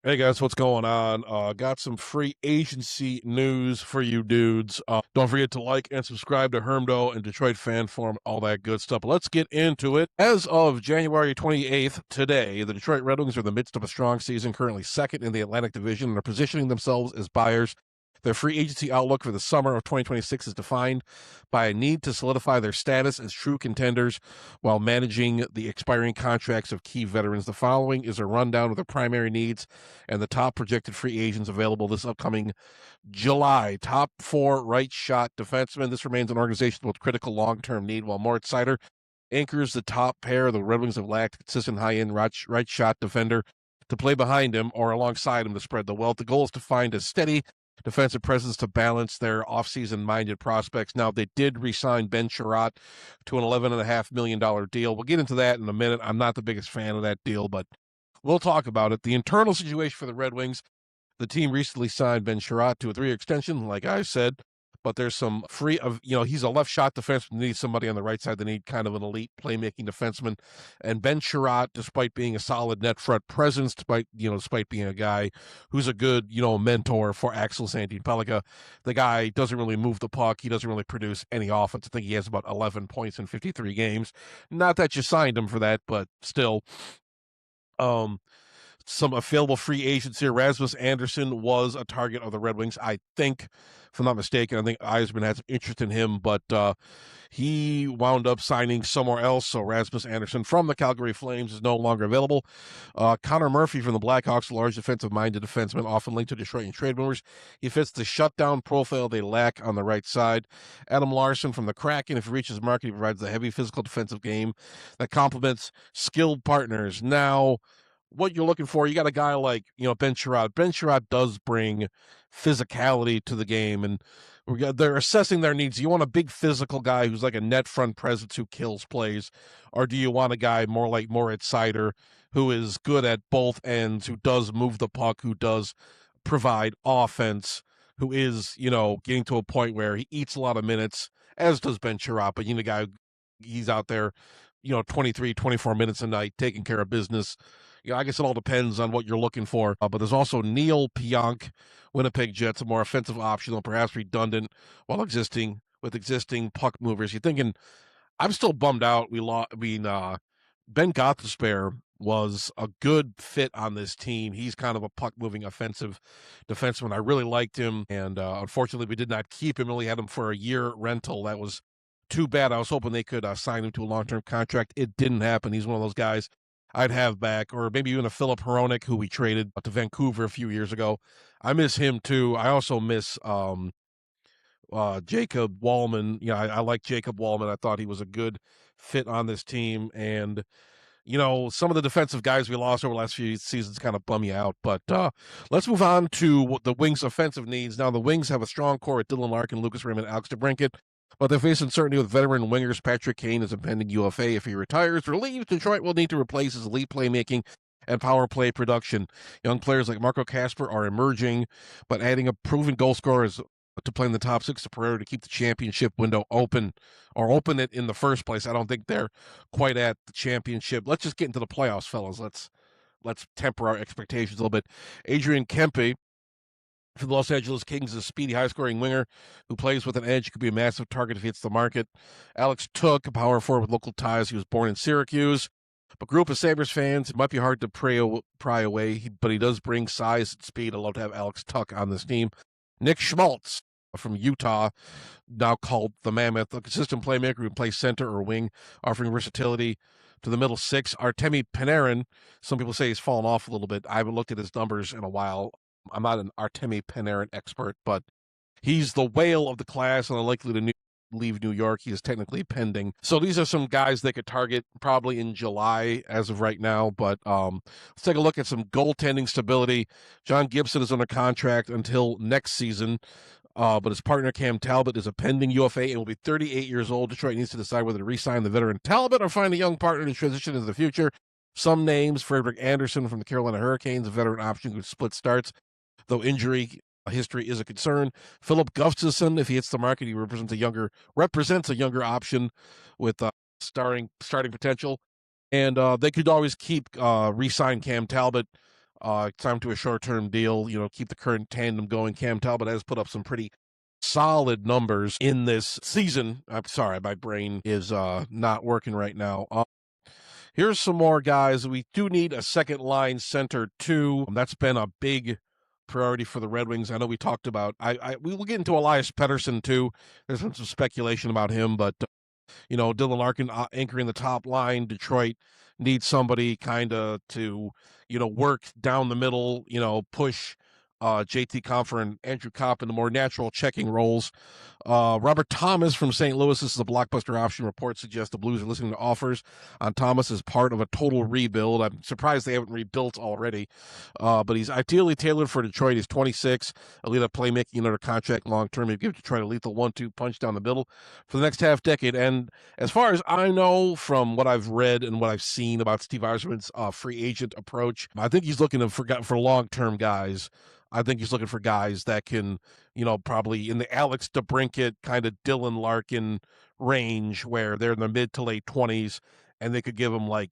Hey guys, what's going on? Got some free agency news for you dudes. Don't forget to like and subscribe to Hermdo and Detroit Fan Forum, all that good stuff. But let's get into it. As of January 28th, today, the Detroit Red Wings are in the midst of a strong season, currently second in the Atlantic Division, and are positioning themselves as buyers. Their free agency outlook for the summer of 2026 is defined by a need to solidify their status as true contenders while managing the expiring contracts of key veterans. The following is a rundown of the primary needs and the top projected free agents available this upcoming July. Top four right shot defensemen. This remains an organization with critical long term need, while Moritz Seider anchors the top pair. The Red Wings have lacked a consistent high end right shot defender to play behind him or alongside him to spread the wealth. The goal is to find a steady defensive presence to balance their offseason minded prospects. Now, they did re-sign Ben Chirot to an $11.5 million deal. We'll get into that in a minute. I'm not the biggest fan of that deal, but we'll talk about it. The internal situation for the Red Wings: the team recently signed Ben Chirot to a 3-year extension, like I said, but there's some free of, he's a left shot defenseman. They need somebody on the right side. They need kind of an elite playmaking defenseman. And Ben Chirot, despite being a solid net front presence, despite being a guy who's a good, mentor for Axel Sandin-Pellikka, the guy doesn't really move the puck. He doesn't really produce any offense. I think he has about 11 points in 53 games. Not that you signed him for that, but still. Um, some available free agents here. Rasmus Anderson was a target of the Red Wings, I think, if I'm not mistaken. I think Eisman had some interest in him, but he wound up signing somewhere else. So Rasmus Anderson from the Calgary Flames is no longer available. Connor Murphy from the Blackhawks, a large defensive-minded defenseman, often linked to Detroit and trade rumors. He fits the shutdown profile they lack on the right side. Adam Larson from the Kraken, if he reaches market, he provides a heavy physical defensive game that complements skilled partners. Now, what you're looking for, you got a guy like, Ben Chirot. Ben Chirot does bring physicality to the game, and they're assessing their needs. Do you want a big physical guy who's like a net front presence who kills plays, or do you want a guy more like Moritz Seider, who is good at both ends, who does move the puck, who does provide offense, who is, getting to a point where he eats a lot of minutes, as does Ben Chirot, but the guy, he's out there, 23, 24 minutes a night taking care of business. I guess it all depends on what you're looking for. But there's also Neil Pionk, Winnipeg Jets, a more offensive option, perhaps redundant while existing puck movers. You're thinking, I'm still bummed out. Ben Gothisbehere was a good fit on this team. He's kind of a puck moving offensive defenseman. I really liked him, and unfortunately, we did not keep him. We only had him for a year rental. That was too bad. I was hoping they could sign him to a long term contract. It didn't happen. He's one of those guys I'd have back, or maybe even a Philip Hronek, who we traded to Vancouver a few years ago. I miss him too. I also miss Jacob Wallman. I like Jacob Wallman. I thought he was a good fit on this team. And, some of the defensive guys we lost over the last few seasons kind of bum you out. But let's move on to the Wings' offensive needs. Now, the Wings have a strong core at Dylan Larkin, Lucas Raymond, Alex DeBrincat, but they face uncertainty with veteran wingers. Patrick Kane is a pending UFA. If he retires or leaves, Detroit will need to replace his elite playmaking and power play production. Young players like Marco Kasper are emerging, but adding a proven goal scorer to play in the top six is a priority to keep the championship window open, or open it in the first place. I don't think they're quite at the championship. Let's just get into the playoffs, fellas. Let's temper our expectations a little bit. Adrian Kempe for the Los Angeles Kings is a speedy, high-scoring winger who plays with an edge. He could be a massive target if he hits the market. Alex Took, a power forward with local ties. He was born in Syracuse, but grew up as Sabres fans. It might be hard to pry away, but he does bring size and speed. I'd love to have Alex Tuck on this team. Nick Schmaltz from Utah, now called the Mammoth, a consistent playmaker who can play center or wing, offering versatility to the middle six. Artemi Panarin, some people say he's fallen off a little bit. I haven't looked at his numbers in a while. I'm not an Artemi Panarin expert, but he's the whale of the class and unlikely to leave New York. He is technically pending. So these are some guys they could target probably in July as of right now. But let's take a look at some goaltending stability. John Gibson is under contract until next season. But his partner Cam Talbot is a pending UFA and will be 38 years old. Detroit needs to decide whether to re-sign the veteran Talbot or find a young partner to transition into the future. Some names: Frederick Anderson from the Carolina Hurricanes, a veteran option who split starts, though injury history is a concern. Philip Gustafsson, if he hits the market, he represents a younger option with starting potential. And they could always keep re-sign Cam Talbot Time to a short-term deal, keep the current tandem going. Cam Talbot has put up some pretty solid numbers in this season. I'm sorry, my brain is not working right now. Here's some more guys. We do need a second line center too. That's been a big priority for the Red Wings. I know we talked about. We will get into Elias Pettersson too. There's been some speculation about him, but Dylan Larkin anchoring the top line. Detroit needs somebody kind of to work down the middle. Push JT Compher and Andrew Kopp into more natural checking roles. Robert Thomas from St. Louis. This is a blockbuster option. Report suggests the Blues are listening to offers on Thomas as part of a total rebuild. I'm surprised they haven't rebuilt already. But he's ideally tailored for Detroit. He's 26, elite at playmaking under contract long term. He'd give Detroit a lethal 1-2 punch down the middle for the next half decade. And as far as I know from what I've read and what I've seen about Steve Yzerman's free agent approach, I think he's looking for long-term guys. I think he's looking for guys that can, probably in the Alex DeBrincat kind of Dylan Larkin range where they're in the mid to late 20s and they could give him like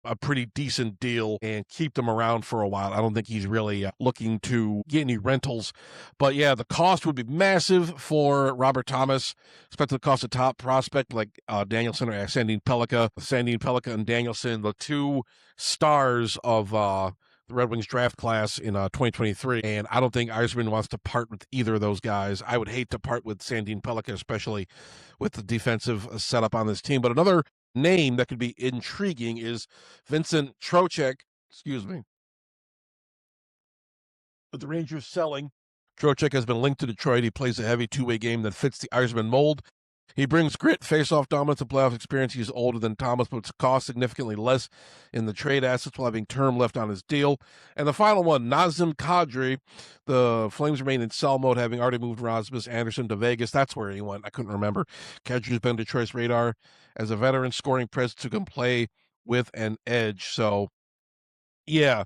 a pretty decent deal and keep them around for a while. I don't think he's really looking to get any rentals. But yeah, the cost would be massive for Robert Thomas, especially the cost of top prospect like Danielson or Sandin Pellikka. Sandin Pellikka and Danielson, the two stars of the Red Wings draft class in 2023, and I don't think Yzerman wants to part with either of those guys. I would hate to part with Sandin Pellikka, especially with the defensive setup on this team. But another name that could be intriguing is Vincent Trocheck, with the Rangers selling. Trocheck has been linked to Detroit. He plays a heavy two-way game that fits the Yzerman mold. He brings grit, face-off dominance, and playoff experience. He's older than Thomas, but it's cost significantly less in the trade assets while having term left on his deal. And the final one, Nazem Kadri. The Flames remain in sell mode, having already moved Rasmus Anderson to Vegas. That's where he went. I couldn't remember. Kadri's been Detroit's radar as a veteran scoring presence who can play with an edge. So, yeah,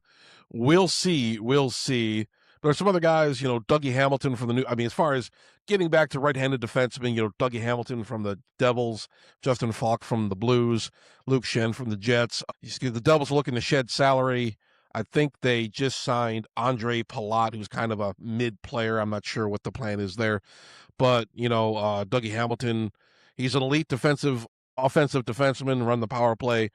we'll see. We'll see. There's some other guys, Dougie Hamilton from as far as getting back to right-handed defensemen, Dougie Hamilton from the Devils, Justin Falk from the Blues, Luke Schenn from the Jets. The Devils are looking to shed salary. I think they just signed Andre Palat, who's kind of a mid-player. I'm not sure what the plan is there. But, Dougie Hamilton, he's an elite offensive defenseman, run the power play.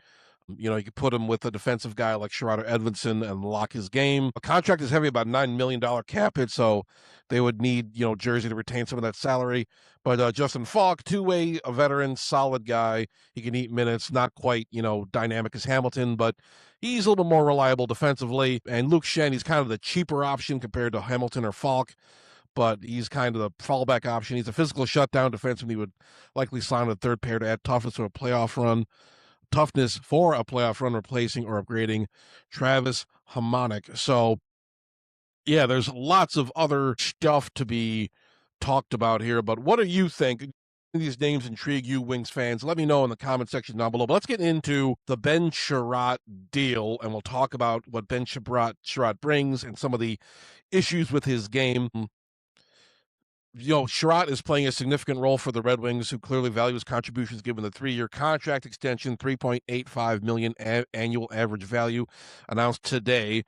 You could put him with a defensive guy like Chiarot or Edvinsson and lock his game. A contract is heavy, about $9 million cap hit, so they would need, Jersey to retain some of that salary. But Justin Falk, two-way, a veteran, solid guy. He can eat minutes, not quite, dynamic as Hamilton, but he's a little bit more reliable defensively. And Luke Schenn, he's kind of the cheaper option compared to Hamilton or Falk, but he's kind of the fallback option. He's a physical shutdown defenseman. He would likely sign a third pair to add toughness to a playoff run. Toughness for a playoff run, replacing or upgrading Travis Hamonic. So, yeah, there's lots of other stuff to be talked about here. But what do you think? These names intrigue you, Wings fans? Let me know in the comment section down below. But let's get into the Ben Chirot deal, and we'll talk about what Ben Chirot brings and some of the issues with his game. Chiarot is playing a significant role for the Red Wings, who clearly value his contributions given the 3-year contract extension, $3.85 million annual average value announced today.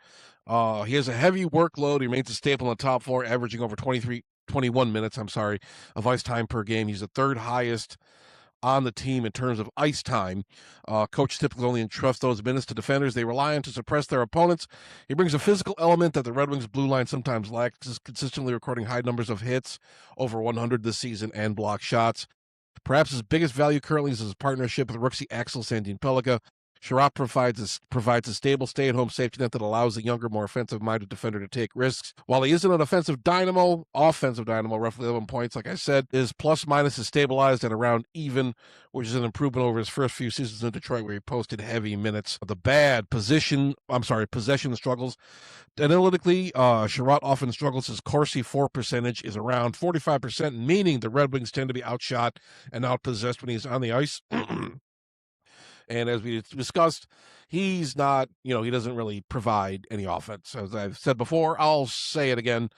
He has a heavy workload. He remains a staple in the top four, averaging over 21 minutes, of ice time per game. He's the third highest on the team in terms of ice time. Coach typically only entrusts those minutes to defenders they rely on to suppress their opponents. He brings a physical element that the Red Wings blue line sometimes lacks, consistently recording high numbers of hits, over 100 this season, and block shots. Perhaps his biggest value currently is his partnership with rookie Axel Sandin Pellikka. Chiarot provides a stable stay-at-home safety net that allows the younger, more offensive-minded defender to take risks. While he isn't an offensive dynamo, roughly 11 points, like I said, his plus-minus is stabilized at around even, which is an improvement over his first few seasons in Detroit, where he posted heavy minutes. The bad possession struggles. Analytically, Chiarot often struggles. His Corsi for percentage is around 45%, meaning the Red Wings tend to be outshot and outpossessed when he's on the ice. And as we discussed, he's not, he doesn't really provide any offense. As I've said before, I'll say it again.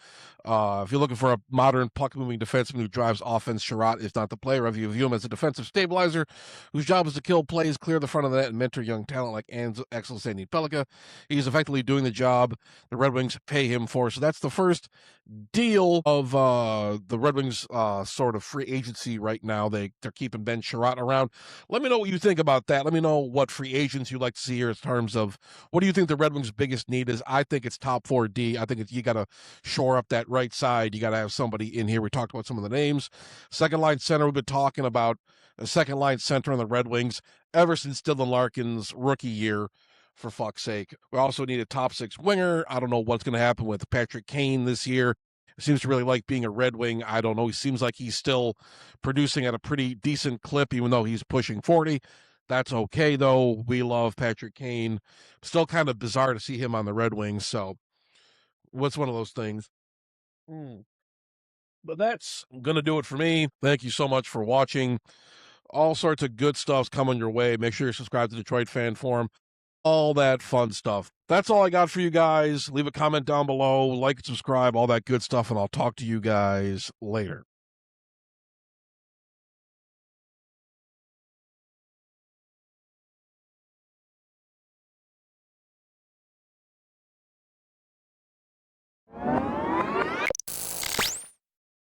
If you're looking for a modern puck-moving defenseman who drives offense, Chiarot is not the player. If you view him as a defensive stabilizer whose job is to kill plays, clear the front of the net, and mentor young talent like Axel Sandin-Pellikka, he's effectively doing the job the Red Wings pay him for. So that's the first deal of the Red Wings sort of free agency right now. They're keeping Ben Chirot around. Let me know what you think about that. Let me know what free agents you'd like to see here in terms of what do you think the Red Wings' biggest need is. I think it's top 4D. I think you got to shore up that right side. You got to have somebody in here. We talked about some of the names. Second line center, we've been talking about a second line center on the Red Wings ever since Dylan Larkin's rookie year, for fuck's sake. We also need a top 6 winger. I don't know what's going to happen with Patrick Kane this year. Seems to really like being a Red Wing. I don't know. He seems like he's still producing at a pretty decent clip, even though he's pushing 40. That's okay, though. We love Patrick Kane. Still kind of bizarre to see him on the Red Wings. So, what's one of those things? But that's going to do it for me. Thank you so much for watching. All sorts of good stuff's coming your way. Make sure you're subscribed to Detroit Fan Forum. All that fun stuff. That's all I got for you guys. Leave a comment down below, like and subscribe, all that good stuff, and I'll talk to you guys later.